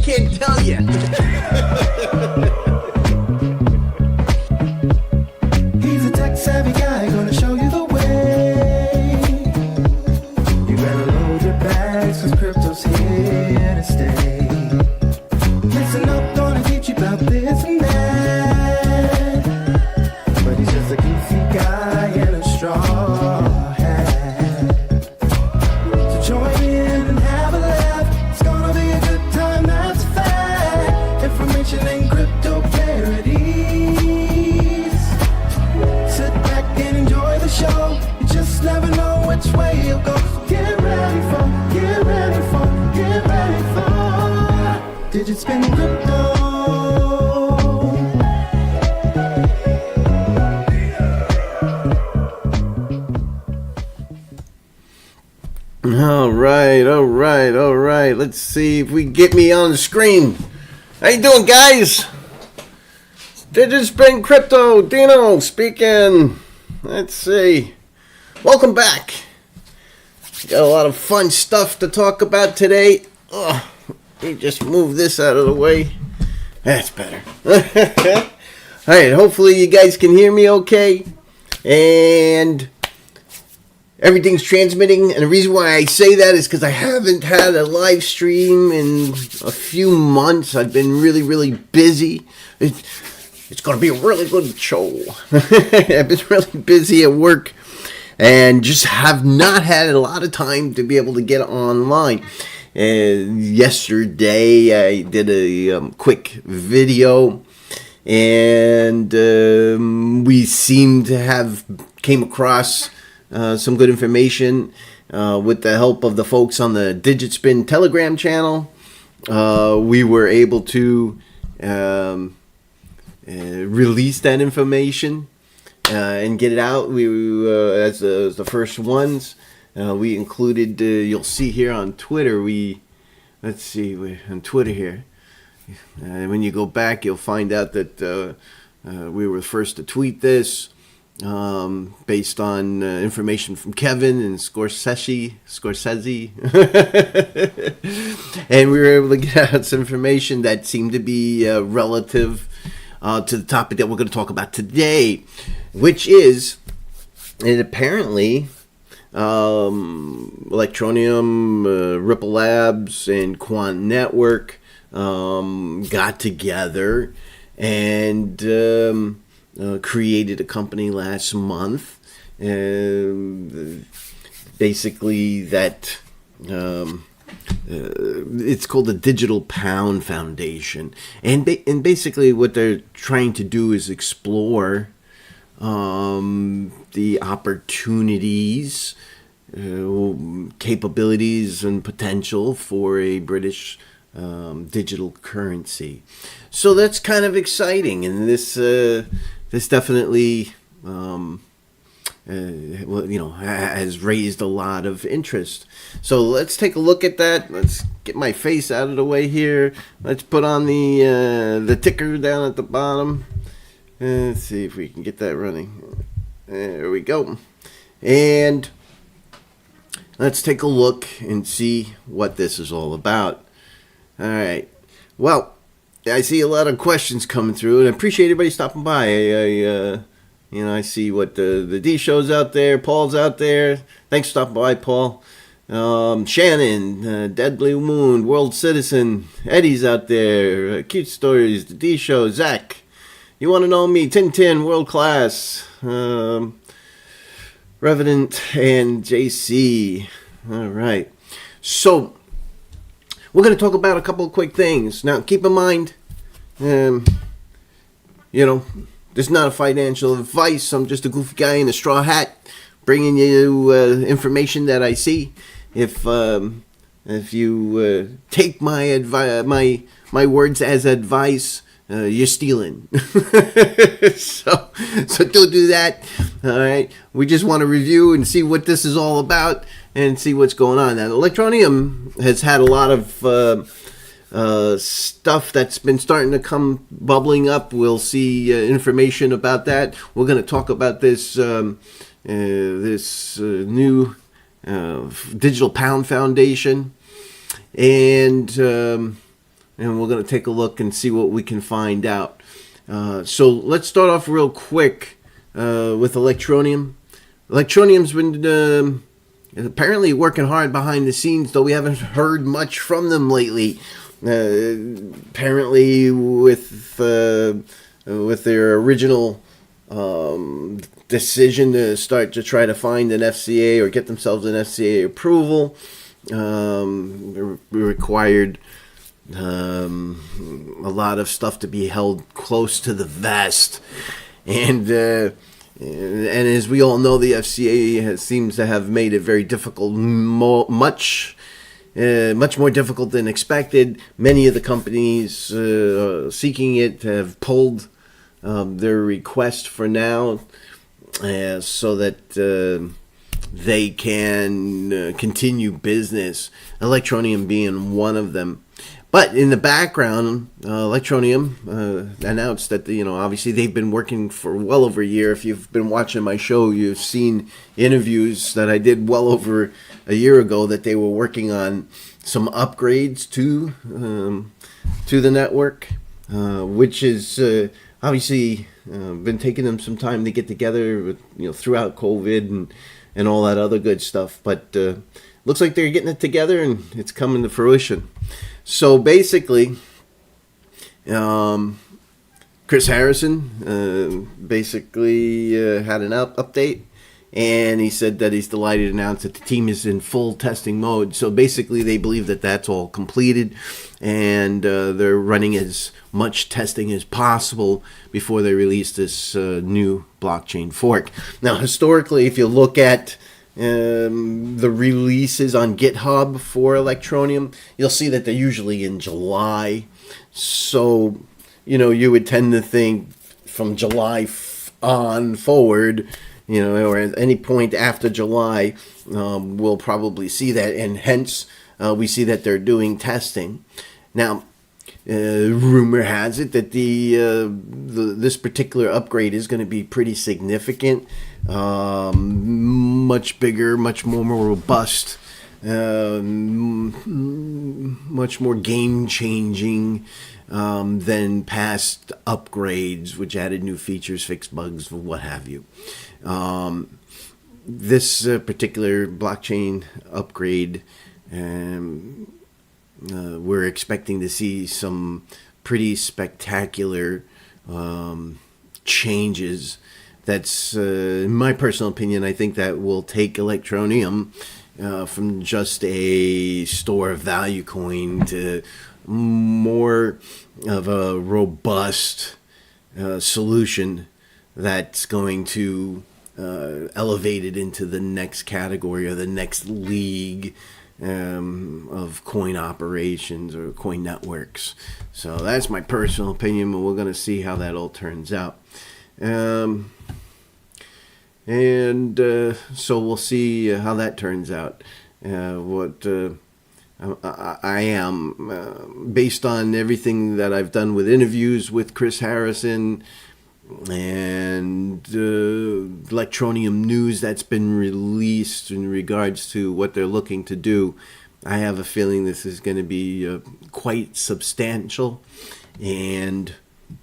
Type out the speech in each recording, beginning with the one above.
can't tell you. He's a tech-savvy guy, gonna show you the way. You better load your bags, cause crypto's here to stay. Listen up, gonna teach you about this and that. But he's just a goofy guy in a straw hat. So join in and have a laugh. It's gonna be a good time, that's a fact. Information and crypto parodies. Sit back and enjoy the show. You just never know which way you'll go. So get ready for Digitspin Crypto. All right. Let's see if we can get me on the screen. How you doing, guys? Digitspin Crypto, Dino speaking. Let's see. Welcome back. Got a lot of fun stuff to talk about today. Let me just move this out of the way. That's better. All right, hopefully you guys can hear me okay. And everything's transmitting. And the reason why I say that is because I haven't had a live stream in a few months. I've been really, really busy. It's going to be a really good show. I've been really busy at work and just have not had a lot of time to be able to get online. Yesterday I did a quick video, and we seem to have came across some good information with the help of the folks on the Digitspin Telegram channel. We were able to release that information and get it out. We as the first ones. We included, you'll see here on Twitter, let's see, on Twitter here. When you go back, you'll find out that we were the first to tweet this based on information from Kevin and Scorsese. And we were able to get out some information that seemed to be relative to the topic that we're going to talk about today, which is, and apparently, Electroneum, Ripple Labs, and Quant Network got together and created a company last month. Basically, that it's called the Digital Pound Foundation, and basically what they're trying to do is explore the opportunities, capabilities, and potential for a British digital currency. So that's kind of exciting, and this definitely has raised a lot of interest. So let's take a look at that. Let's get my face out of the way here. Let's put on the ticker down at the bottom. Let's see if we can get that running. There we go. And let's take a look and see what this is all about. All right. Well, I see a lot of questions coming through, and I appreciate everybody stopping by. I see what the D show's out there. Paul's out there. Thanks for stopping by, Paul. Shannon, Dead Blue Moon, World Citizen, Eddie's out there. Cute Stories, the D show, Zach. You want to know me? Tintin, World Class, Revenant, and JC. All right. So, we're going to talk about a couple of quick things. Now, keep in mind, this is not a financial advice. I'm just a goofy guy in a straw hat bringing you information that I see. If you take my advice, my words as advice, you're stealing. so don't do that. All right. We just want to review and see what this is all about and see what's going on. Now, Electroneum has had a lot of stuff that's been starting to come bubbling up. We'll see information about that. We're going to talk about this new Digital Pound Foundation, and and we're going to take a look and see what we can find out. So let's start off real quick with Electroneum. Electroneum's been apparently working hard behind the scenes, though we haven't heard much from them lately. Apparently, with their original decision to start to try to find an FCA or get themselves an FCA approval, required a lot of stuff to be held close to the vest, and as we all know, the FCA seems to have made it very difficult, much more difficult than expected. Many of the companies seeking it have pulled their request for now, so that they can continue business. Electroneum being one of them. But in the background, Electroneum announced that obviously they've been working for well over a year. If you've been watching my show, you've seen interviews that I did well over a year ago that they were working on some upgrades to the network, which is obviously been taking them some time to get together, throughout COVID and all that other good stuff. But looks like they're getting it together and it's coming to fruition. So basically, Chris Harrison basically had an update, and he said that he's delighted to announce that the team is in full testing mode. So basically, they believe that that's all completed, and they're running as much testing as possible before they release this new blockchain fork. Now, historically, if you look at the releases on GitHub for Electroneum, you'll see that they're usually in July. So, you would tend to think from July on forward, or at any point after July, we'll probably see that. And hence, we see that they're doing testing. Now, rumor has it that this particular upgrade is going to be pretty significant, much bigger, much more robust, much more game-changing than past upgrades, which added new features, fixed bugs, what have you. This particular blockchain upgrade, we're expecting to see some pretty spectacular changes. That's, in my personal opinion, I think that will take Electroneum from just a store of value coin to more of a robust solution that's going to elevate it into the next category or the next league of coin operations or coin networks. So that's my personal opinion, but we're going to see how that all turns out. So we'll see how that turns out. I am, based on everything that I've done with interviews with Chris Harrison and Electroneum news that's been released in regards to what they're looking to do, I have a feeling this is going to be quite substantial, and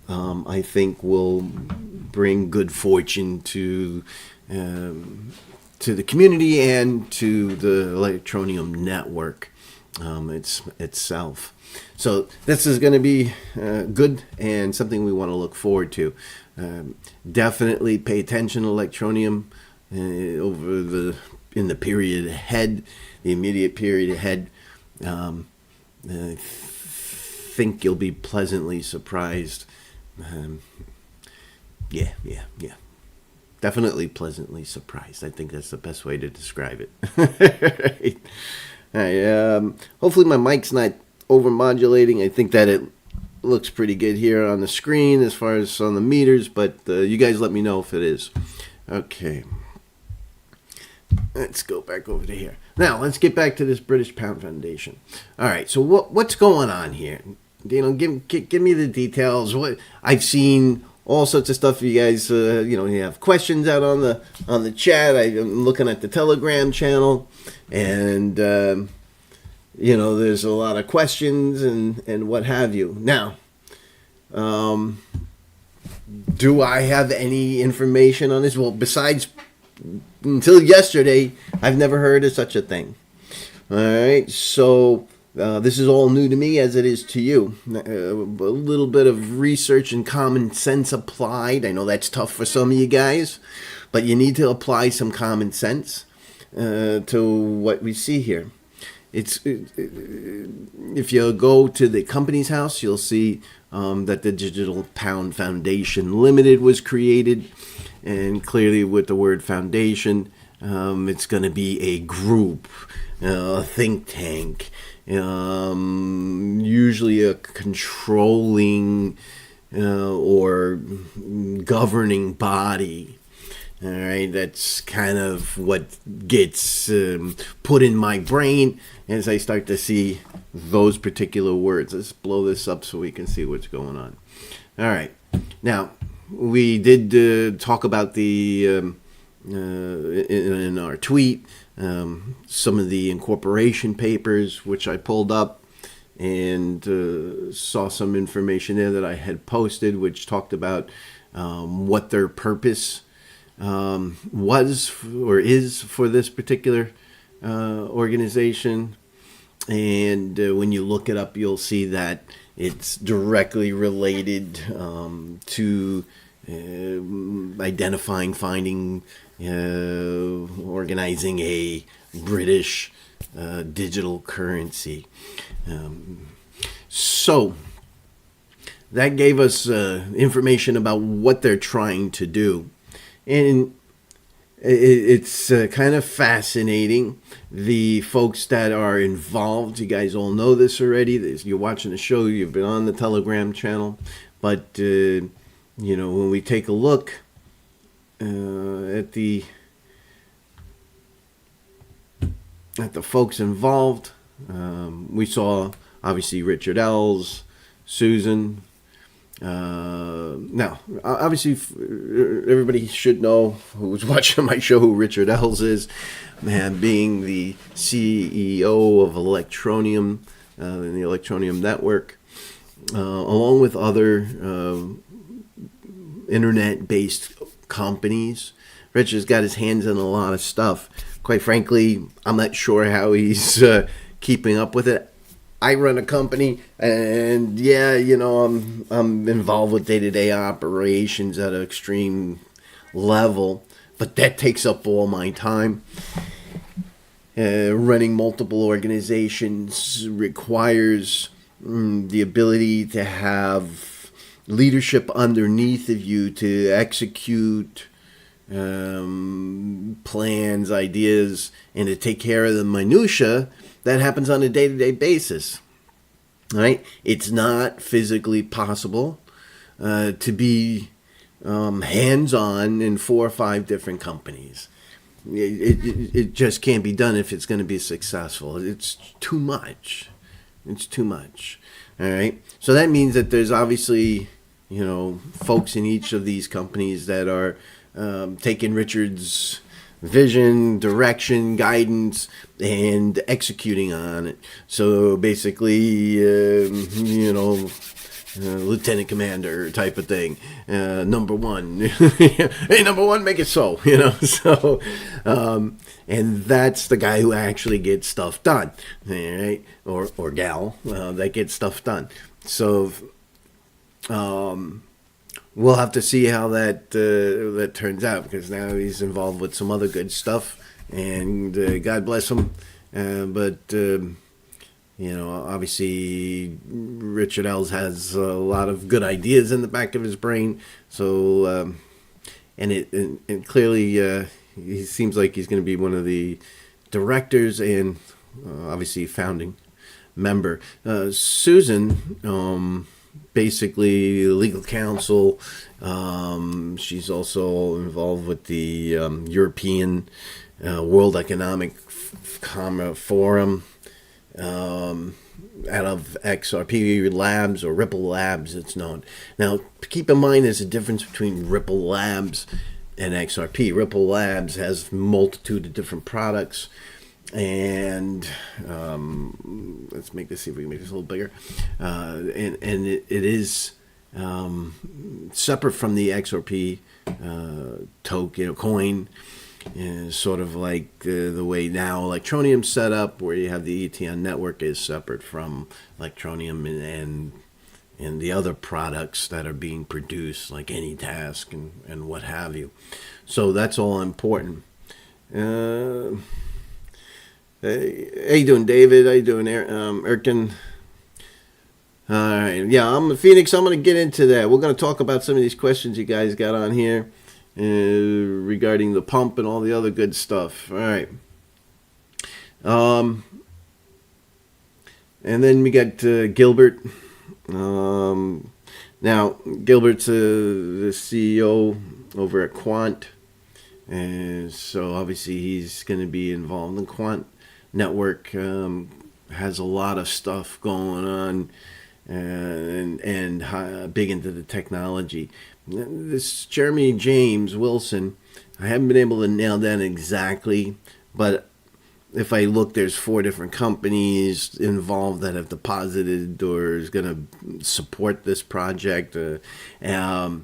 I think will bring good fortune to the community and to the Electroneum network itself. So this is going to be good and something we want to look forward to. Definitely pay attention to Electroneum in the period ahead, the immediate period ahead. I think you'll be pleasantly surprised. Yeah. Definitely pleasantly surprised. I think that's the best way to describe it. Right. Hopefully my mic's not over-modulating. I think that it looks pretty good here on the screen as far as on the meters, but you guys let me know if it is. Okay. Let's go back over to here. Now, let's get back to this British Pound Foundation. All right, so what's going on here? Give me the details. What I've seen all sorts of stuff. You guys, you have questions out on the chat. I'm looking at the Telegram channel, and there's a lot of questions and what have you. Now, do I have any information on this? Well, besides, until yesterday, I've never heard of such a thing. All right, so this is all new to me as it is to you. A little bit of research and common sense applied. I know that's tough for some of you guys, but you need to apply some common sense to what we see here. If you go to the company's house, you'll see that the Digital Pound Foundation Limited was created, and clearly with the word foundation, it's going to be a group, a think tank, usually a controlling or governing body. All right, that's kind of what gets put in my brain as I start to see those particular words. Let's blow this up so we can see what's going on. All right, now we did talk about the in our tweet some of the incorporation papers, which I pulled up and saw some information there that I had posted, which talked about what their purpose was or is for this particular organization. And when you look it up, you'll see that it's directly related to identifying, finding, organizing a British digital currency. So that gave us information about what they're trying to do. And it's kind of fascinating. The folks that are involved, you guys all know this already. You're watching the show, you've been on the Telegram channel. But, when we take a look at the folks involved, we saw, obviously, Richard Ells, Susan. Now, obviously, everybody should know who's watching my show who Richard Ells is, man, being the CEO of Electroneum, in the Electroneum Network, along with other internet-based companies. Richard's got his hands in a lot of stuff. Quite frankly, I'm not sure how he's keeping up with it. I run a company, and I'm involved with day-to-day operations at an extreme level, but that takes up all my time. Running multiple organizations requires the ability to have leadership underneath of you to execute plans, ideas, and to take care of the minutia that happens on a day-to-day basis. All right? It's not physically possible to be hands-on in 4 or 5 different companies. It just can't be done if it's going to be successful. It's too much. It's too much. All right? So that means that there's obviously, folks in each of these companies that are taking Richard's vision, direction, guidance, and executing on it. So basically, lieutenant commander type of thing. Number one, hey, number one, make it so. So, and that's the guy who actually gets stuff done, all right, or gal that gets stuff done. So, we'll have to see how that turns out, because now he's involved with some other good stuff, and God bless him. But obviously Richard Ells has a lot of good ideas in the back of his brain. So, and clearly he seems like he's going to be one of the directors and obviously founding member. Susan, basically legal counsel. She's also involved with the European World Economic Forum, out of XRP Labs, or Ripple Labs, it's known. Now, keep in mind there's a difference between Ripple Labs and XRP. Ripple Labs has a multitude of different products, and let's make this, see if we can make this a little bigger. And it is separate from the XRP token coin. Is sort of like the way now Electroneum's set up, where you have the ETN network is separate from Electroneum and the other products that are being produced, like AnyTask and what have you. So that's all important. Hey, how you doing, David? How you doing, Erkin? All right, yeah, I'm Phoenix. I'm going to get into that. We're going to talk about some of these questions you guys got on here regarding the pump and all the other good stuff. All right. And then we got Gilbert. Now, Gilbert's the CEO over at Quant. And so obviously he's going to be involved in Quant Network. Has a lot of stuff going on and big into the technology. This Jeremy James Wilson, I haven't been able to nail down exactly, but if I look, there's 4 different companies involved that have deposited or is going to support this project. And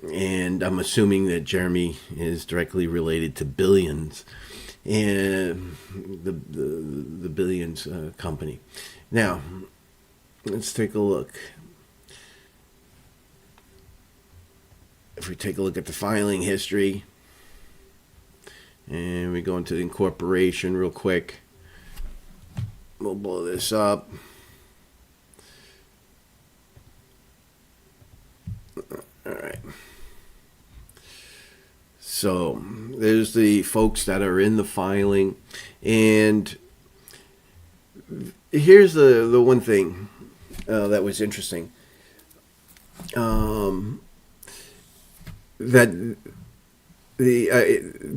I'm assuming that Jeremy is directly related to Billions and the Billions company. Now, let's take a look. If we take a look at the filing history, and we go into the incorporation real quick, we'll blow this up. All right. So there's the folks that are in the filing, and here's the one thing that was interesting. That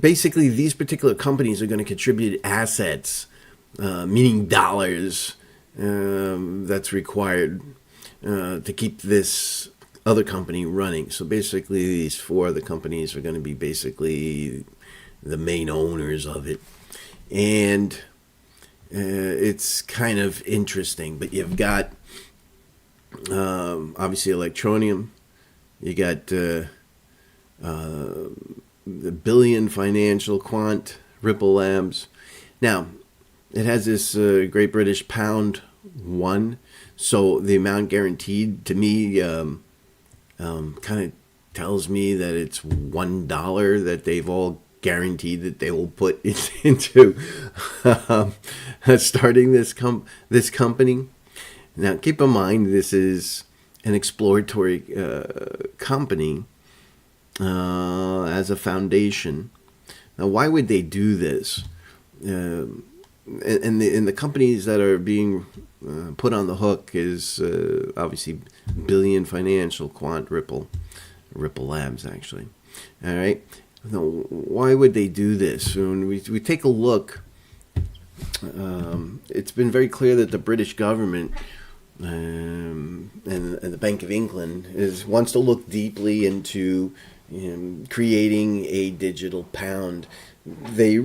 basically these particular companies are going to contribute assets, meaning dollars, that's required to keep this other company running. So basically these 4 other companies are going to be basically the main owners of it. And it's kind of interesting, but you've got obviously Electroneum, you got the Billion Financial, Quant, Ripple Labs. Now, it has this Great British Pound 1, so the amount guaranteed to me kind of tells me that it's $1 that they've all guaranteed that they will put into starting this company. Now, keep in mind, this is an exploratory company as a foundation. Now, why would they do this? And the companies that are being put on the hook is obviously Billion Financial, Quant, Ripple Labs, actually. All right. Now, why would they do this? When we take a look, it's been very clear that the British government and the Bank of England wants to look deeply into creating a digital pound. The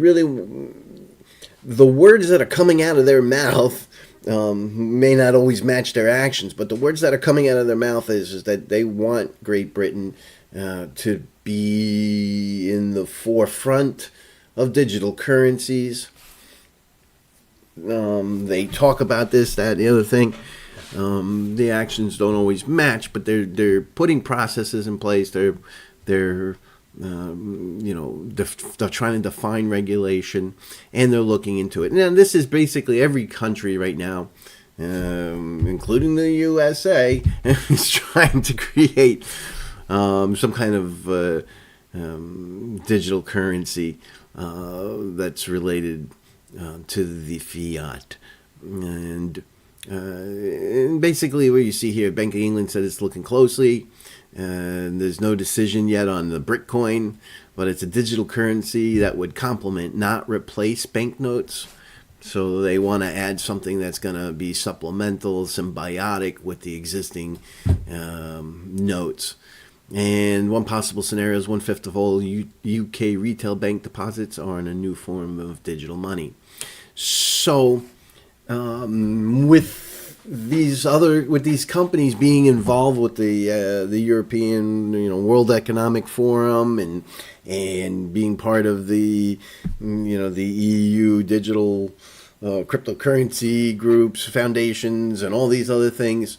words that are coming out of their mouth may not always match their actions, but the words that are coming out of their mouth is that they want Great Britain to be in the forefront of digital currencies. They talk about this, that, and the other thing. The actions don't always match, but they're putting processes in place. They're trying to define regulation, and they're looking into it. Now, this is basically every country right now, including the USA, is trying to create some kind of digital currency that's related to the fiat. And basically what you see here, Bank of England said it's looking closely. And there's no decision yet on the Bitcoin, but it's a digital currency that would complement, not replace banknotes. So they want to add something that's going to be supplemental, symbiotic with the existing notes. And one possible scenario is 1/5 of all UK retail bank deposits are in a new form of digital money. So with these companies being involved with the European World Economic Forum and being part of the the EU digital cryptocurrency groups, foundations, and all these other things.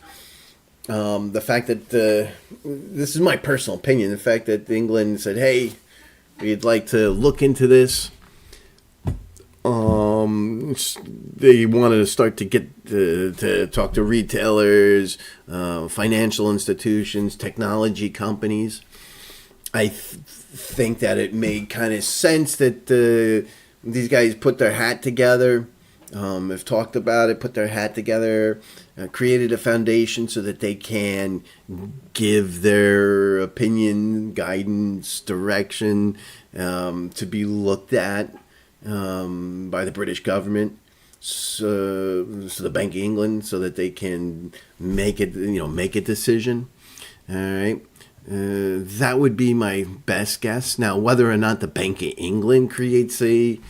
The fact that this is my personal opinion, the fact that England said, "Hey, we'd like to look into this." They wanted to start to get to talk to retailers, financial institutions, technology companies. I think that it made kind of sense that these guys put their hat together, have talked about it, put their hat together, created a foundation so that they can give their opinion, guidance, direction to be looked at by the British government, so the Bank of England, so that they can make it, make a decision. All right, that would be my best guess. Now, whether or not the Bank of England creates a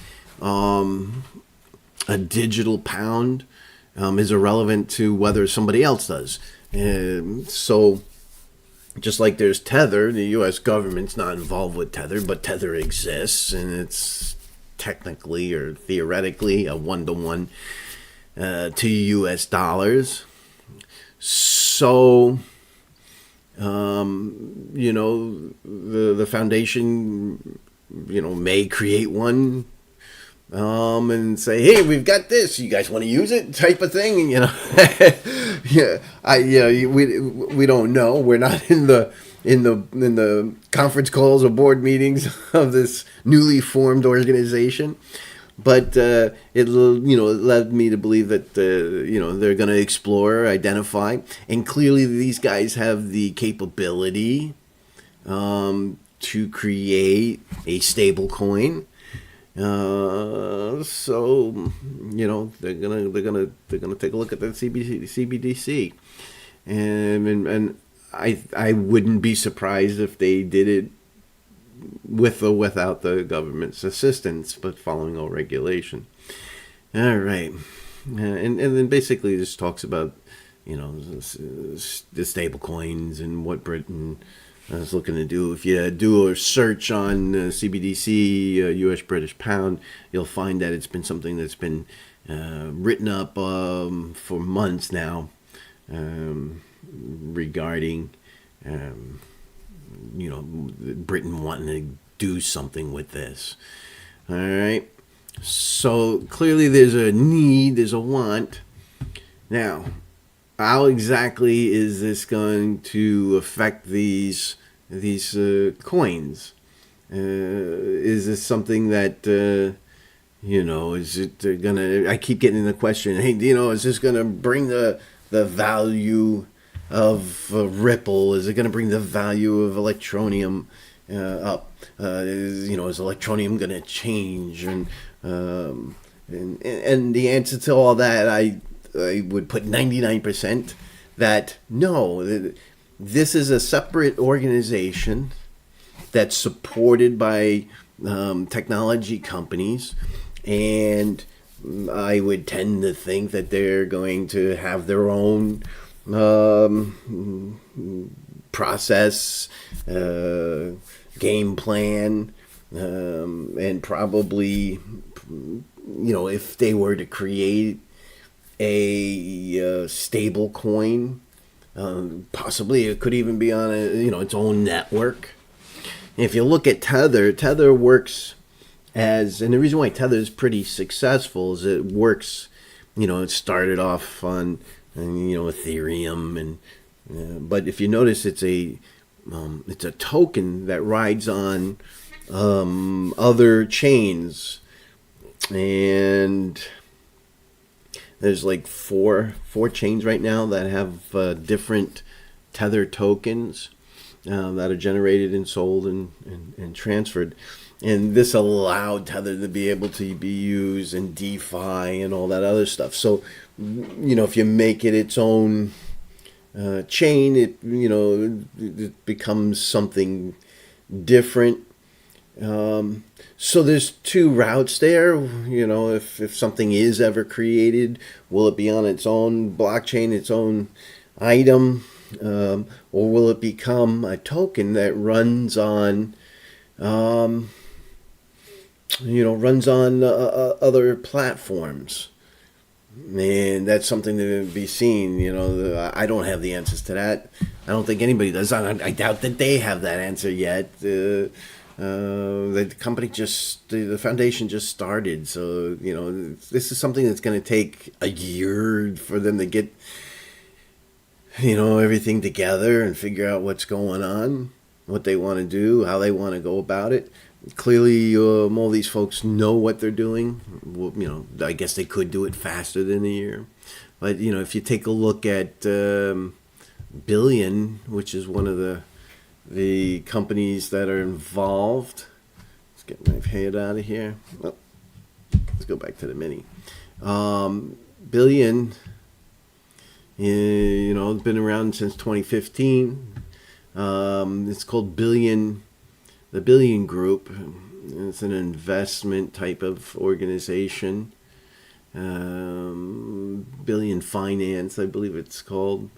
digital pound is irrelevant to whether somebody else does. So. Just like there's Tether, the U.S. government's not involved with Tether, but Tether exists, and it's technically or theoretically a 1-to-1 to U.S. dollars. So, the foundation, may create one. And say, hey, we've got this. You guys want to use it? Type of thing, we don't know. We're not in the conference calls or board meetings of this newly formed organization, but it led me to believe that they're going to explore, identify, and clearly these guys have the capability to create a stable coin. So they're gonna take a look at the CBDC, and I wouldn't be surprised if they did it with or without the government's assistance, but following all regulation. All right, and then basically this talks about the stable coins and what Britain I was looking to do. If you do a search on CBDC, U.S. British Pound, you'll find that it's been something that's been written up for months now regarding, Britain wanting to do something with this. All right. So clearly there's a need, there's a want. Now, how exactly is this going to affect these coins? Is this something that is it gonna? I keep getting the question. Hey, is this gonna bring the value of Ripple? Is it gonna bring the value of Electroneum up? Is Electroneum gonna change? And the answer to all that, I would put 99% that no, this is a separate organization that's supported by technology companies, and I would tend to think that they're going to have their own process, game plan, and probably, if they were to create a stable coin, possibly it could even be on its own network. If you look at Tether works as, and the reason why Tether is pretty successful is it works, it started off on Ethereum, and but if you notice, it's a token that rides on other chains, and there's like four chains right now that have different Tether tokens that are generated and sold and transferred. And this allowed Tether to be able to be used in DeFi and all that other stuff. So, if you make it its own chain, it becomes something different. So there's two routes there. If something is ever created, will it be on its own blockchain, its own item, or will it become a token that runs on, other platforms? And that's something to be seen. I don't have the answers to that. I don't think anybody does. I doubt that they have that answer yet. The company the foundation just started, so this is something that's going to take a year for them to get everything together and figure out what's going on, what they want to do, how they want to go about it. Clearly, all these folks know what they're doing. Well, I guess they could do it faster than a year, but if you take a look at Billion, which is one of the companies that are involved. Let's get my head out of here. Oh, let's go back to the mini. Billion, it's been around since 2015. It's called Billion, the Billion Group. It's an investment type of organization. Billion Finance, I believe it's called.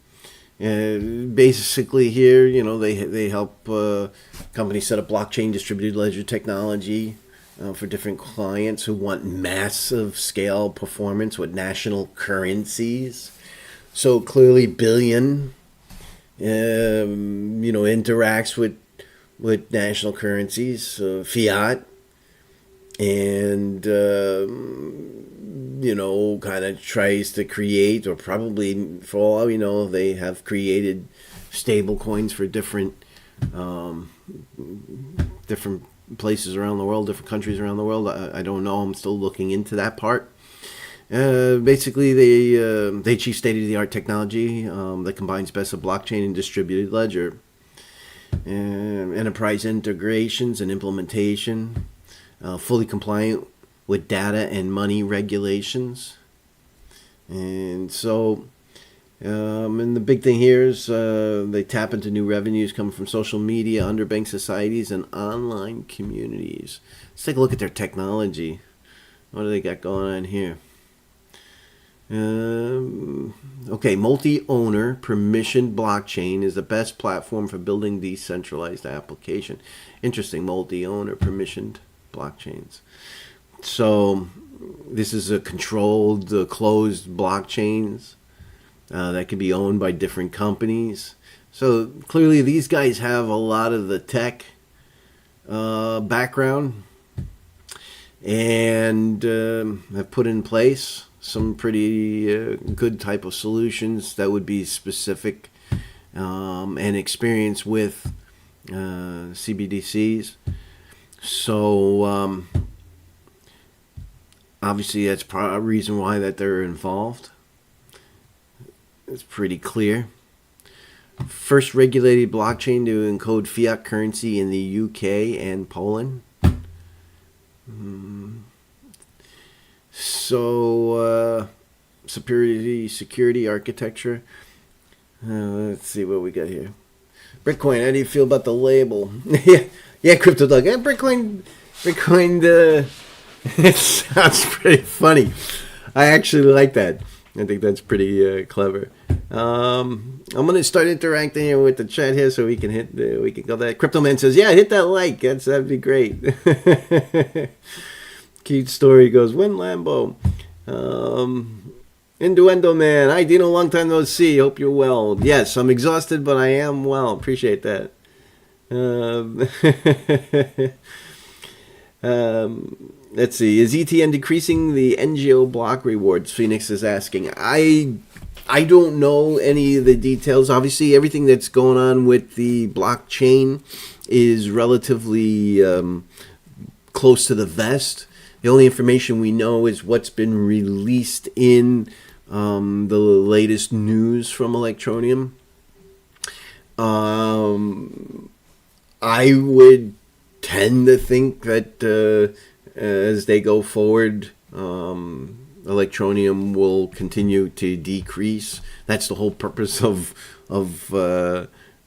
Basically here, they help companies set up blockchain distributed ledger technology for different clients who want massive scale performance with national currencies. So clearly Billion, interacts with national currencies, fiat, and kind of tries to create, or probably, for all we know, they have created stable coins for different places around the world, different countries around the world. I don't know. I'm still looking into that part. Basically, they achieve state-of-the-art technology that combines best of blockchain and distributed ledger, enterprise integrations and implementation, fully compliant with data and money regulations. And so, and the big thing here is they tap into new revenues coming from social media, underbanked societies, and online communities. Let's take a look at their technology. What do they got going on here? Okay, multi-owner permissioned blockchain is the best platform for building decentralized application. Interesting, multi-owner permissioned blockchains. So this is a controlled, closed blockchains that can be owned by different companies. So clearly these guys have a lot of the tech background and have put in place some pretty good type of solutions that would be specific and experience with CBDCs. So obviously that's a reason why that they're involved. It's pretty clear. First regulated blockchain to encode fiat currency in the UK and Poland. So, security architecture. Let's see what we got here. Bitcoin, how do you feel about the label? yeah, Crypto Dog. Bitcoin, it sounds pretty funny. I actually like that. I think that's pretty clever. I'm gonna start interacting here with the chat here, so we can go there. Crypto Man says, "Yeah, hit that like. That'd be great." Cute story goes, "When Lambo." Innuendo Man, hi Dino, long time no see. Hope you're well. Yes, I'm exhausted, but I am well. Appreciate that. Let's see. Is ETN decreasing the NGO block rewards? Phoenix is asking. I don't know any of the details. Obviously, everything that's going on with the blockchain is relatively close to the vest. The only information we know is what's been released in the latest news from Electroneum. I would tend to think that as they go forward, Electroneum will continue to decrease. That's the whole purpose of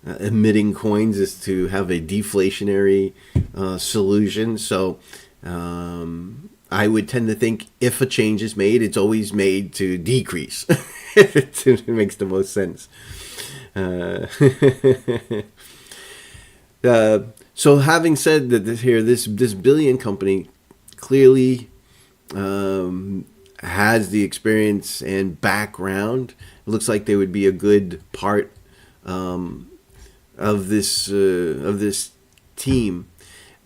emitting coins is to have a deflationary solution. So I would tend to think if a change is made, it's always made to decrease. It makes the most sense. So having said that, this billion company clearly has the experience and background. It looks like they would be a good part of this team.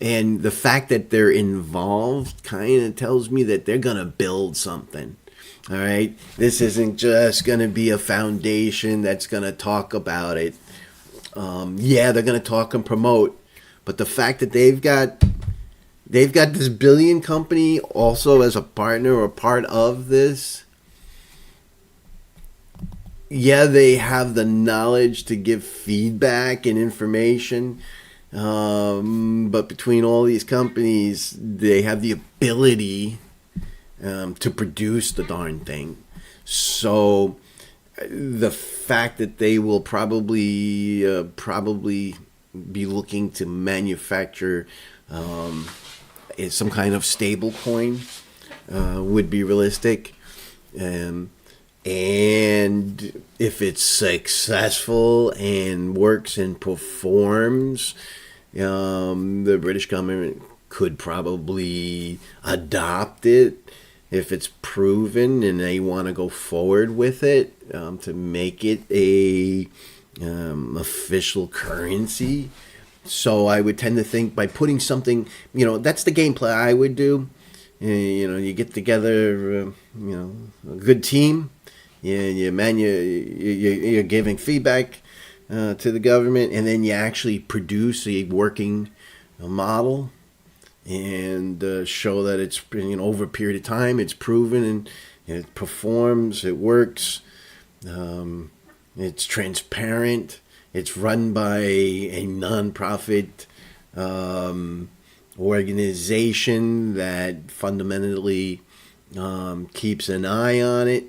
And the fact that they're involved kind of tells me that they're going to build something. All right. This isn't just going to be a foundation that's going to talk about it. Yeah, they're going to talk and promote. But the fact that they've got this billion company also as a partner or part of this. Yeah, they have the knowledge to give feedback and information. But between all these companies, they have the ability to produce the darn thing. So the fact that they will probably be looking to manufacture some kind of stable coin would be realistic. And if it's successful and works and performs, the British government could probably adopt it if it's proven and they want to go forward with it to make it a official currency. So I would tend to think by putting something, that's the gameplay I would do. You get together, a good team. You're giving feedback to the government, and then you actually produce a working model and show that it's over a period of time it's proven and it performs, it works, it's transparent, it's run by a non-profit organization that fundamentally keeps an eye on it.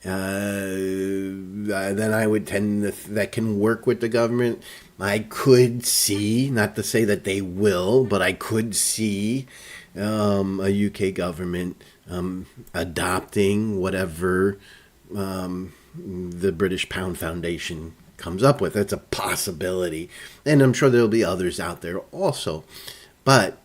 Then I would tend that can work with the government. I could see, not to say that they will, but I could see a UK government adopting whatever the British Pound Foundation comes up with. That's a possibility. And I'm sure there'll be others out there also. But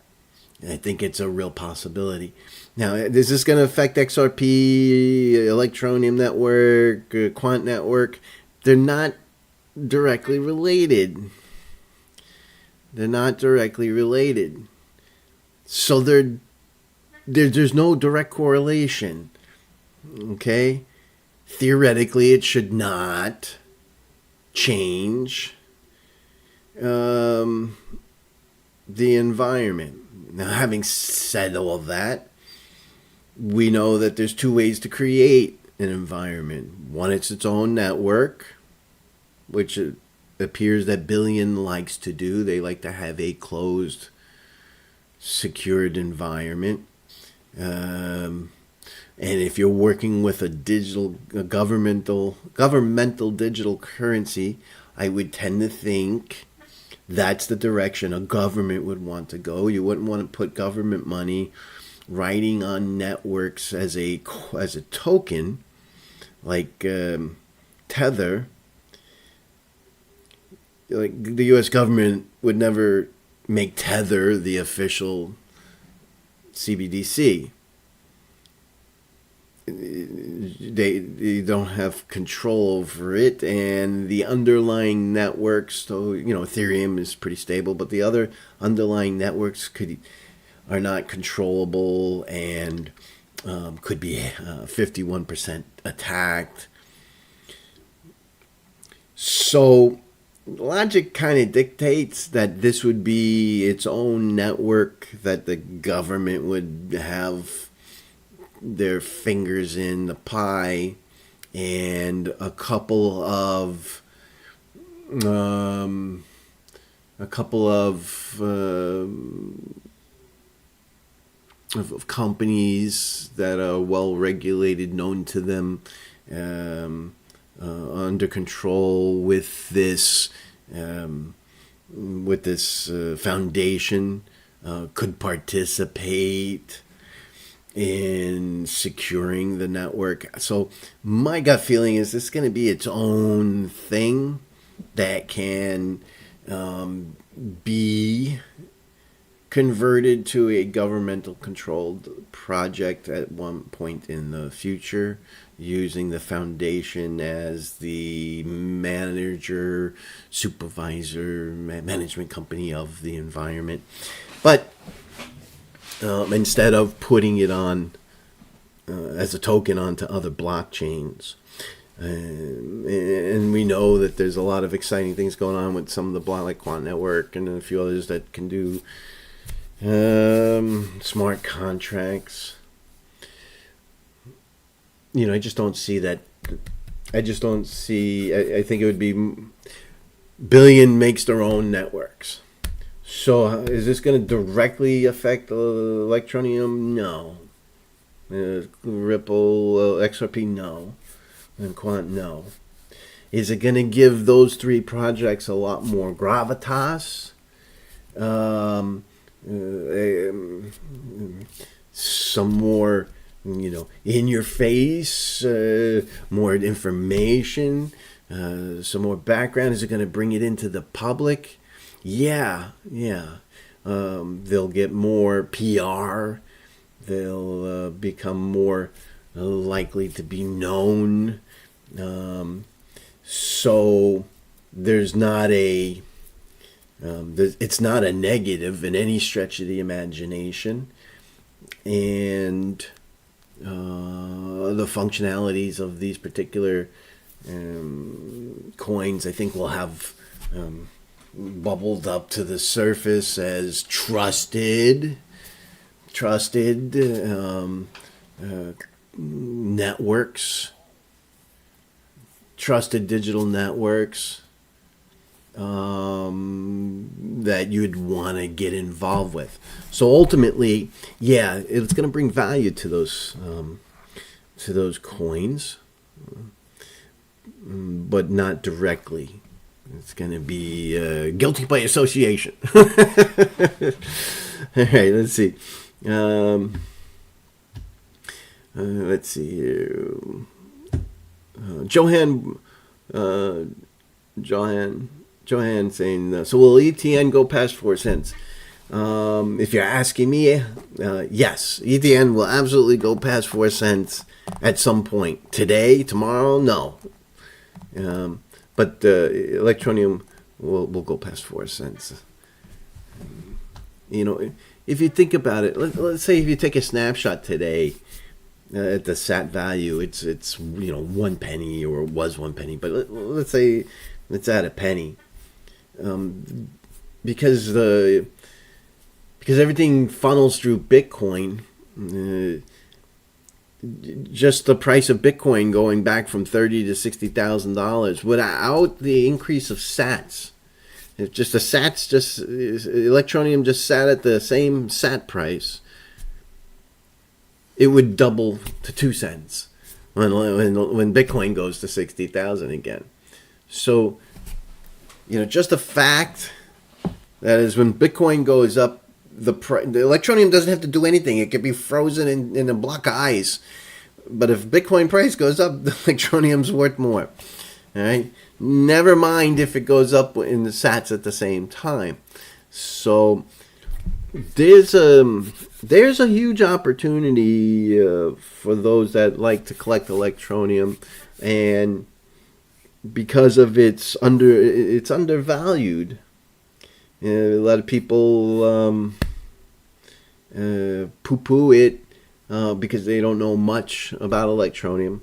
I think it's a real possibility. Now, is this going to affect XRP, Electroneum Network, Quant Network? They're not directly related. So there's no direct correlation. Okay? Theoretically, it should not change the environment. Now, having said all of that, we know that there's two ways to create an environment. One, it's its own network, which it appears that Billion likes to do. They like to have a closed, secured environment. And if you're working with a governmental digital currency, I would tend to think that's the direction a government would want to go. You wouldn't want to put government money riding on networks as a token, like Tether. Like the U.S. government would never make Tether the official CBDC. They don't have control over it, and the underlying networks. So Ethereum is pretty stable, but the other underlying networks are not controllable and could be 51% attacked. So logic kind of dictates that this would be its own network that the government would have their fingers in the pie, and a couple of companies that are well regulated, known to them, under control with this with this foundation could participate in securing the network. So my gut feeling is this is going to be its own thing that can be converted to a governmental controlled project at one point in the future, using the foundation as the manager, supervisor, management company of the environment. But instead of putting it on as a token onto other blockchains. And we know that there's a lot of exciting things going on with some of the block, like Quant Network and a few others that can do smart contracts. You know, I just don't see that. I think it would be billion makes their own networks. So is this going to directly affect Electroneum? No. Ripple, XRP? No. And Quant? No. Is it going to give those three projects a lot more gravitas? Some more, in your face, more information, some more background? Is it going to bring it into the public? Yeah. They'll get more PR. They'll become more likely to be known. So there's not a it's not a negative in any stretch of the imagination, and the functionalities of these particular coins, I think, will have bubbled up to the surface as trusted networks, trusted digital networks that you'd want to get involved with. So ultimately, yeah, it's going to bring value to those coins, but not directly. It's going to be guilty by association. All right, let's see. Let's see here. Johan saying, so will ETN go past 4 cents? If you're asking me, yes, ETN will absolutely go past 4 cents at some point. Today, tomorrow, no. But Electroneum will go past 4 cents. If you think about it, let's say if you take a snapshot today at the SAT value, it's 1 penny, or it was 1 penny, but let's say it's at a penny, because everything funnels through Bitcoin. Just the price of Bitcoin going back from $30,000 to $60,000 without the increase of Sats. If just the Sats, Electroneum just sat at the same Sat price, it would double to 2 cents when Bitcoin goes to 60,000 again. So, just the fact that is, when Bitcoin goes up, the Electroneum doesn't have to do anything. It could be frozen in a block of ice. But if Bitcoin price goes up, the Electroneum's worth more. All right. Never mind if it goes up in the Sats at the same time. So there's a huge opportunity for those that like to collect Electroneum, and because of it's undervalued. A lot of people poo-poo it because they don't know much about Electroneum,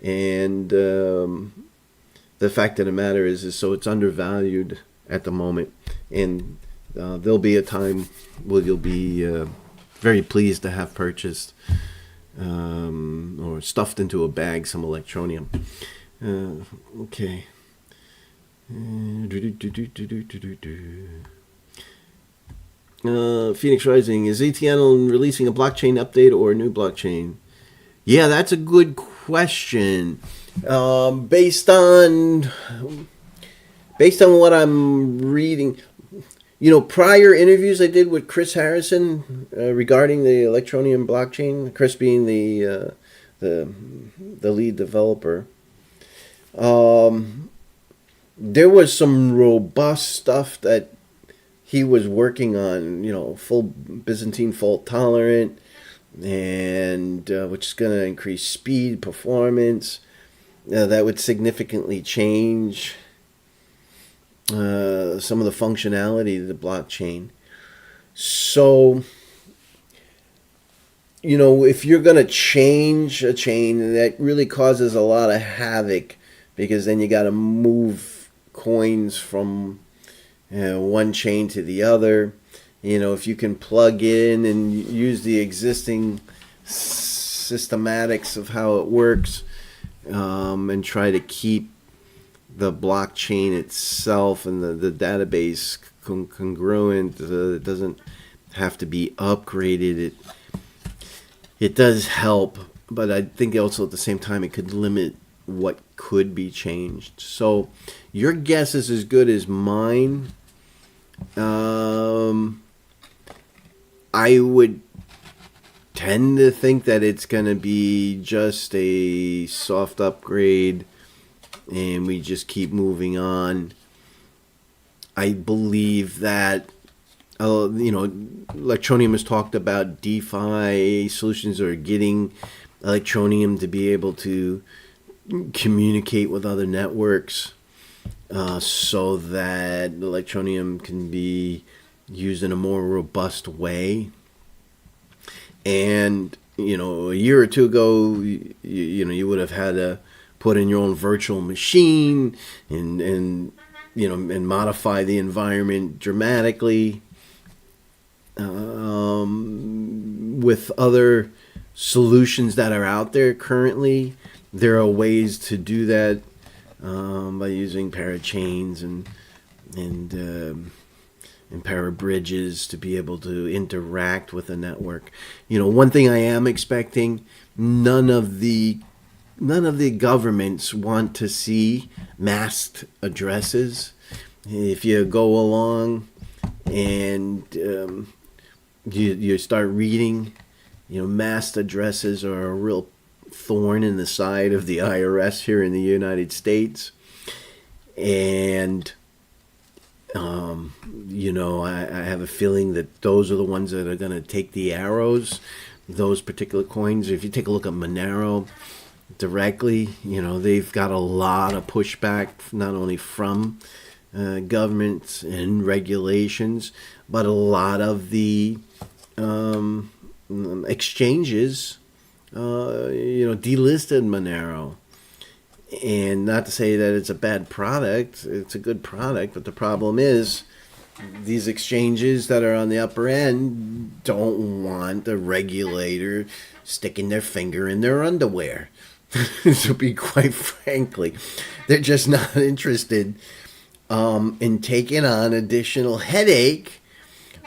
and the fact of the matter is so it's undervalued at the moment, and there'll be a time where you'll be very pleased to have purchased or stuffed into a bag some Electroneum. Okay. Phoenix Rising, is ETN releasing a blockchain update or a new blockchain? Yeah, that's a good question. Based on based on what I'm reading, prior interviews I did with Chris Harrison regarding the Electroneum blockchain, Chris being the lead developer, there was some robust stuff that he was working on, full Byzantine fault tolerant, and which is going to increase speed, performance. That would significantly change some of the functionality of the blockchain. So, if you're going to change a chain, that really causes a lot of havoc, because then you got to move coins from one chain to the other. If you can plug in and use the existing systematics of how it works, and try to keep the blockchain itself and the database congruent, it doesn't have to be upgraded. It does help, but I think also at the same time it could limit what could be changed. So your guess is as good as mine. I would tend to think that it's going to be just a soft upgrade and we just keep moving on. I believe that, Electroneum has talked about DeFi solutions, or getting Electroneum to be able to communicate with other networks, so that Electroneum can be used in a more robust way. And a year or two ago, you would have had to put in your own virtual machine and modify the environment dramatically. With other solutions that are out there currently, there are ways to do that by using parachains and parabridges to be able to interact with the network. One thing I am expecting, none of the governments want to see masked addresses. If you go along and you start reading, masked addresses are a real thorn in the side of the IRS here in the United States. And I have a feeling that those are the ones that are going to take the arrows, those particular coins. If you take a look at Monero directly, they've got a lot of pushback, not only from governments and regulations, but a lot of the exchanges, delisted Monero. And not to say that it's a bad product, it's a good product, but the problem is these exchanges that are on the upper end don't want the regulator sticking their finger in their underwear. To be quite frankly, they're just not interested in taking on additional headache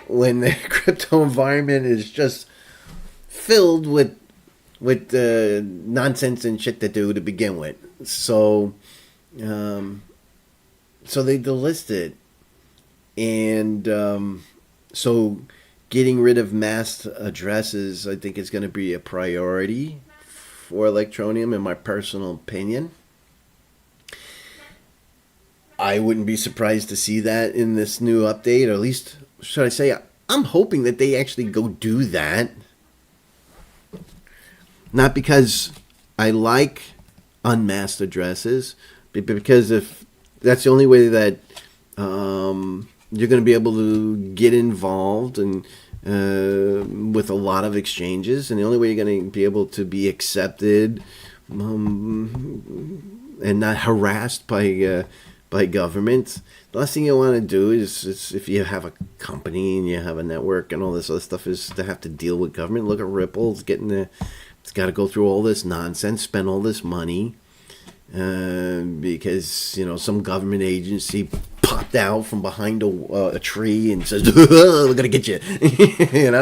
when the crypto environment is just filled with nonsense and shit to do to begin with. So they delisted, and so getting rid of masked addresses, I think, is going to be a priority for Electroneum, in my personal opinion. I wouldn't be surprised to see that in this new update, or at least, should I say, I'm hoping that they actually go do that. Not because I like unmasked addresses, but because if that's the only way that you're going to be able to get involved and with a lot of exchanges, and the only way you're going to be able to be accepted and not harassed by governments. The last thing you want to do is if you have a company and you have a network and all this other stuff, is to have to deal with government. Look at Ripple's getting the. It's got to go through all this nonsense, spend all this money, because some government agency popped out from behind a tree and says, "We're gonna get you," and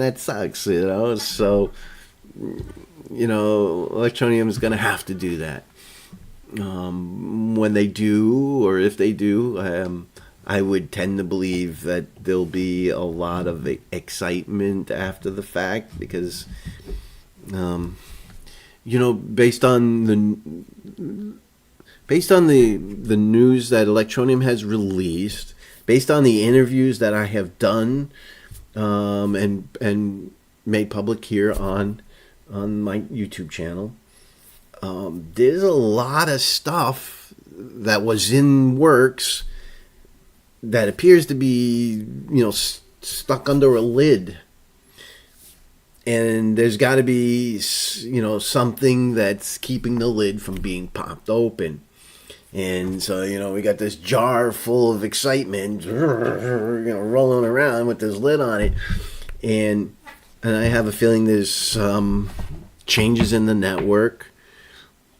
that sucks, So, Electroneum is gonna have to do that. when they do, or if they do, I would tend to believe that there'll be a lot of excitement after the fact because, based on the news that Electroneum has released, based on the interviews that I have done, and made public here on my YouTube channel, there's a lot of stuff that was in works that appears to be, stuck under a lid. And there's got to be, something that's keeping the lid from being popped open. And so, we got this jar full of excitement, rolling around with this lid on it. And I have a feeling there's some changes in the network,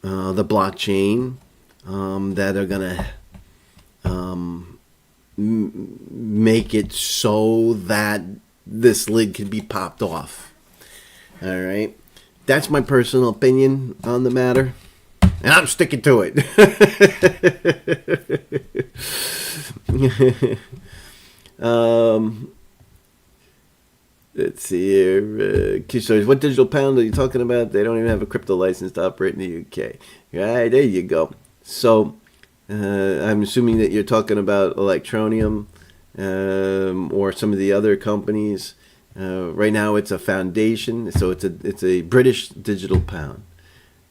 the blockchain, that are going to make it so that this lid can be popped off. All right. That's my personal opinion on the matter. And I'm sticking to it. Let's see here. So what digital pound are you talking about? They don't even have a crypto license to operate in the UK. Right, there you go. So I'm assuming that you're talking about Electroneum or some of the other companies. Right now it's a foundation, so it's a British digital pound.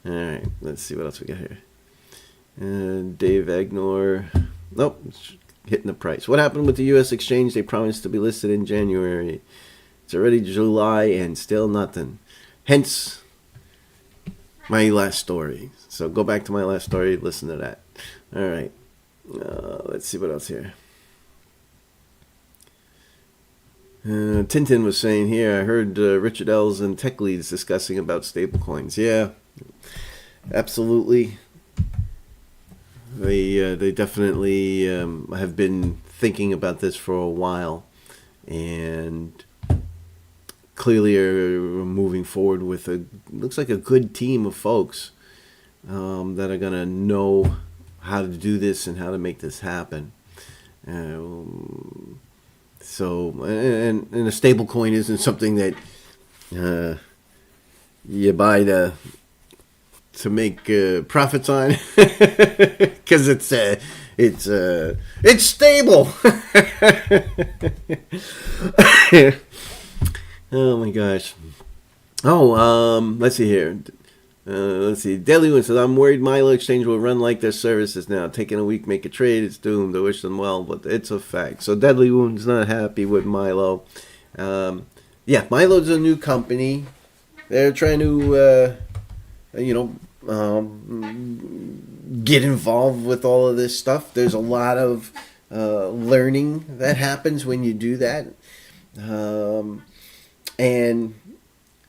All right, let's see what else we got here. Dave Agnor. Nope, it's hitting the price. What happened with the U.S. exchange? They promised to be listed in January. It's already July and still nothing. Hence my last story. So go back to my last story, listen to that. All right, let's see what else here. Tintin was saying here, I heard Richard Ells and tech leads discussing about stablecoins. Yeah, absolutely. They definitely have been thinking about this for a while, and clearly are moving forward with looks like a good team of folks that are gonna know how to do this and how to make this happen. So, and a stable coin isn't something that you buy to make profits on, because it's stable. Oh my gosh. Let's see here. Let's see. Daily One says, I'm worried Milo Exchange will run like their services now. Taking a week, make a trade. It's doomed. I wish them well, but it's a fact. So Deadly Wound's not happy with Milo. Milo's a new company. They're trying to, get involved with all of this stuff. There's a lot of learning that happens when you do that. And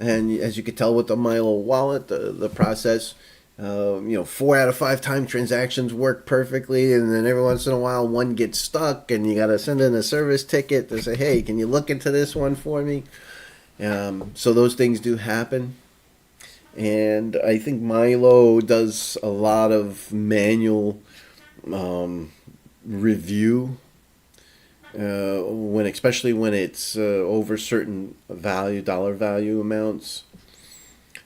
as you can tell with the Milo wallet, the process, 4 out of 5 time transactions work perfectly, and then every once in a while one gets stuck, and you got to send in a service ticket to say, hey, can you look into this one for me? So those things do happen. And I think Milo does a lot of manual review. Especially when it's over certain dollar value amounts.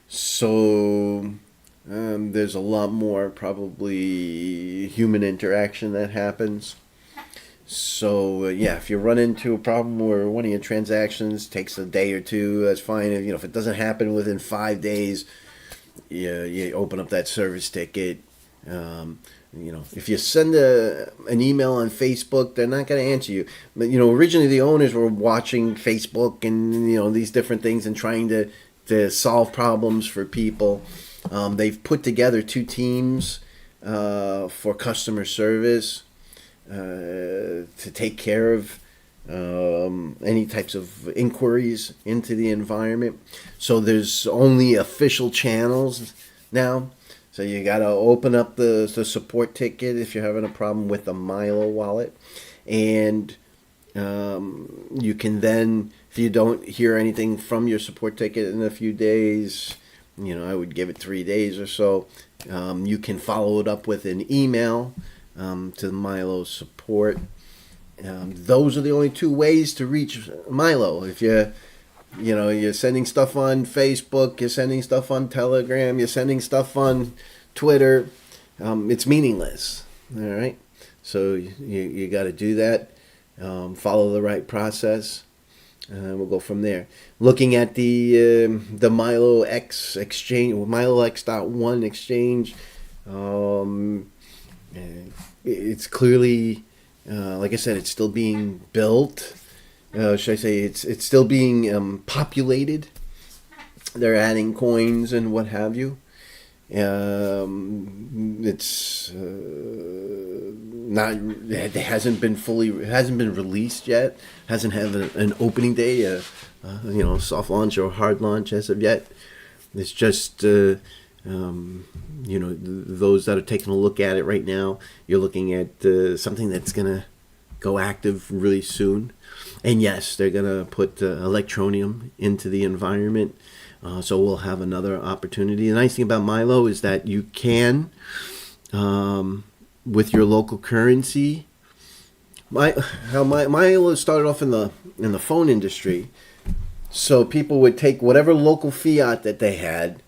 So there's a lot more probably human interaction that happens. So if you run into a problem where one of your transactions takes a day or two, that's fine. If it doesn't happen within 5 days, you open up that service ticket. If you send an email on Facebook, they're not going to answer you. But, originally the owners were watching Facebook and, these different things and trying to solve problems for people. They've put together 2 teams for customer service to take care of any types of inquiries into the environment. So there's only official channels now. So you got to open up the support ticket if you're having a problem with the Milo wallet. And you can then, if you don't hear anything from your support ticket in a few days, I would give it 3 days or so. You can follow it up with an email to Milo support. Those are the only two ways to reach Milo. If you're sending stuff on Facebook, you're sending stuff on Telegram, you're sending stuff on Twitter, it's meaningless. All right, so you got to do that. Follow the right process. We'll go from there. Looking at the Milo X exchange, Milo X.1 exchange, it's clearly, like I said, it's still being built. Should I say it's still being populated? They're adding coins and what have you. It's not. It hasn't been released yet. Hasn't had an opening day, soft launch or hard launch as of yet. It's just those that are taking a look at it right now. You're looking at something that's gonna go active really soon. And yes, they're gonna put Electroneum into the environment. So we'll have another opportunity. The nice thing about Milo is that you can, with your local currency. Milo started off in the phone industry, so people would take whatever local fiat that they had,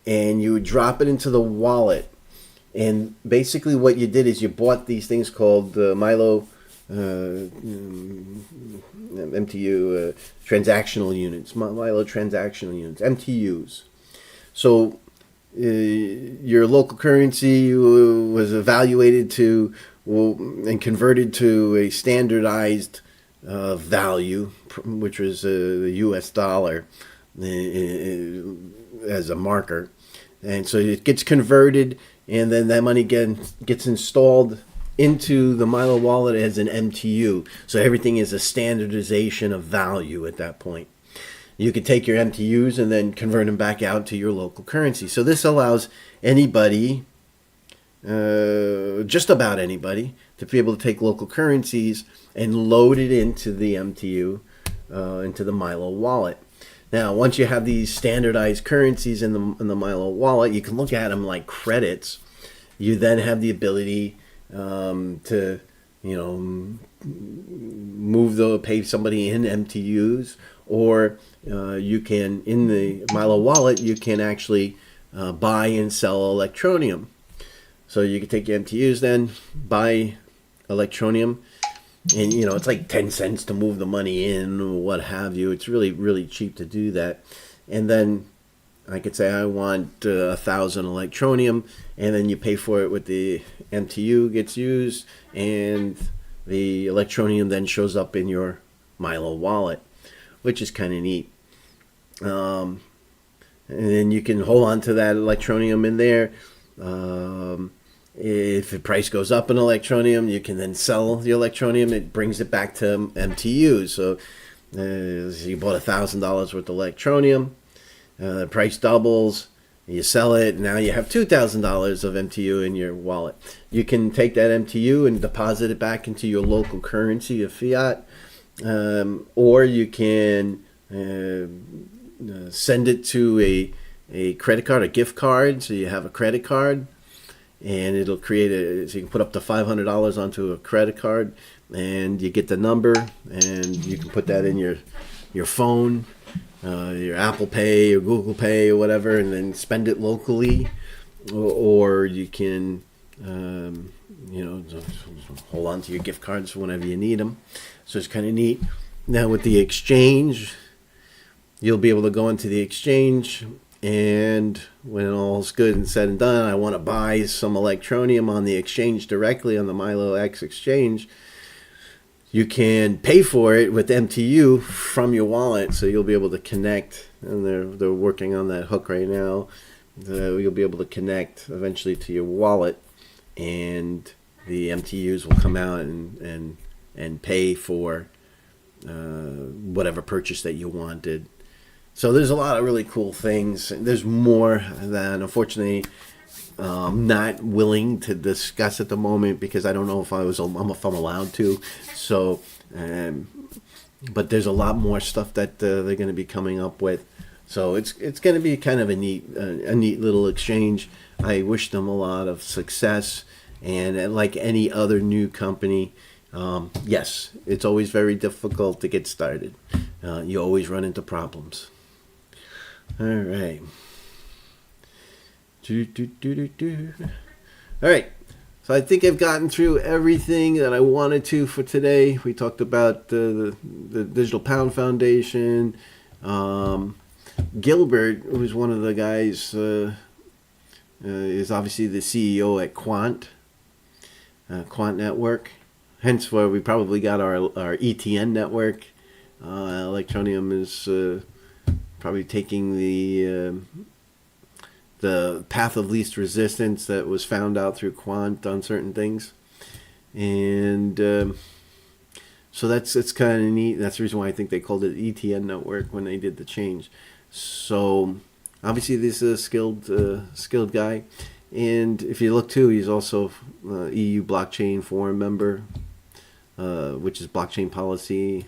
and you would drop it into the wallet. And basically, what you did is you bought these things called Milo MTU transactional units, Milo transactional units, MTUs. So your local currency was evaluated and converted to a standardized value, which was the U.S. dollar as a marker, and so it gets converted, and then that money gets installed into the Milo wallet as an MTU. So everything is a standardization of value at that point. You could take your MTUs and then convert them back out to your local currency. So this allows anybody, just about anybody, to be able to take local currencies and load it into the MTU, into the Milo wallet. Now, once you have these standardized currencies in the Milo wallet, you can look at them like credits. You then have the ability to pay somebody in MTUs, or you can, in the Milo wallet, you can actually buy and sell Electroneum. So you can take your MTUs, then buy Electroneum, and it's like 10 cents to move the money in, or what have you. It's really, really cheap to do that. And then I could say I want 1,000 Electroneum, and then you pay for it with the MTU gets used, and the Electroneum then shows up in your Milo wallet, which is kind of neat. And then you can hold on to that Electroneum in there. If the price goes up in Electroneum, you can then sell the Electroneum. It brings it back to MTU. So you bought $1,000 worth of Electroneum. The price doubles. You sell it. Now you have $2,000 of MTU in your wallet. You can take that MTU and deposit it back into your local currency of fiat, or you can send it to a credit card, a gift card. So you have a credit card, and it'll create so you can put up to $500 onto a credit card, and you get the number, and you can put that in your phone, your Apple Pay or Google Pay or whatever, and then spend it locally, or you can hold on to your gift cards for whenever you need them. So it's kind of neat. Now with the exchange, you'll be able to go into the exchange, and when all's good and said and done, I want to buy some Electroneum on the exchange directly on the Milo X exchange. You can pay for it with MTU from your wallet, so you'll be able to connect. And they're working on that hook right now. You'll be able to connect eventually to your wallet, and the MTUs will come out and pay for whatever purchase that you wanted. So there's a lot of really cool things. There's more that, unfortunately, I'm not willing to discuss at the moment, because I don't know if I'm allowed to. So, but there's a lot more stuff that they're going to be coming up with So it's going to be kind of a neat little exchange. I wish them a lot of success, and like any other new company, yes, it's always very difficult to get started. You always run into problems. All right. All right. So I think I've gotten through everything that I wanted to for today. We talked about the Digital Pound Foundation. Gilbert, who's one of the guys, is obviously the CEO at Quant Network. Hence why we probably got our ETN network. Electroneum is probably taking the path of least resistance that was found out through Quant on certain things. And so it's kind of neat. That's the reason why I think they called it ETN Network when they did the change. So obviously this is a skilled guy. And if you look too, he's also EU Blockchain Forum member, which is blockchain policy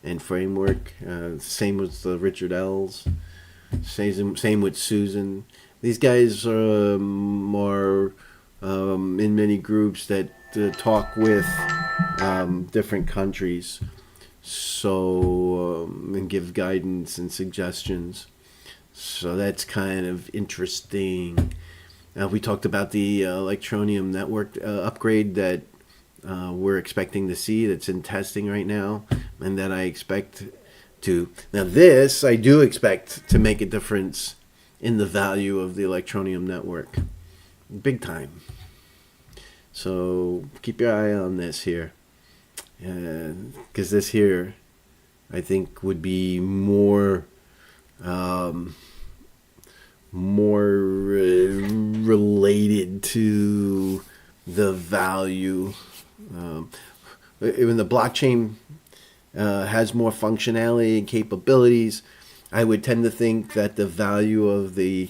and framework. Same with Richard Ells. Same with Susan. These guys are more in many groups that talk with different countries, so and give guidance and suggestions. So that's kind of interesting. We talked about the Electroneum network upgrade that we're expecting to see, that's in testing right now, and that I expect to. Now this I do expect to make a difference in the value of the Electroneum network, big time. So keep your eye on this here, because this here I think would be more related to the value. Even the blockchain has more functionality and capabilities. I would tend to think that the value of the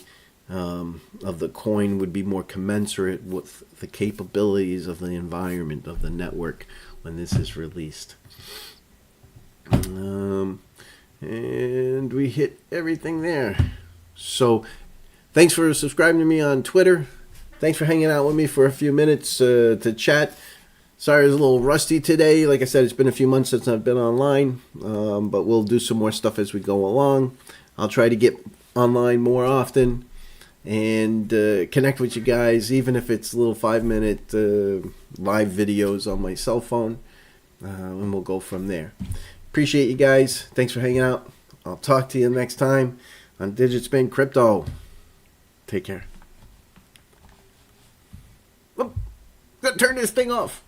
coin would be more commensurate with the capabilities of the environment of the network when this is released. And we hit everything there. So thanks for subscribing to me on Twitter. Thanks for hanging out with me for a few minutes to chat. Sorry I was a little rusty today. Like I said, it's been a few months since I've been online, but we'll do some more stuff as we go along. I'll try to get online more often and connect with you guys, even if it's little 5-minute live videos on my cell phone, and we'll go from there. Appreciate you guys. Thanks for hanging out. I'll talk to you next time on Digitspin Crypto. Take care. Oh, gotta turn this thing off.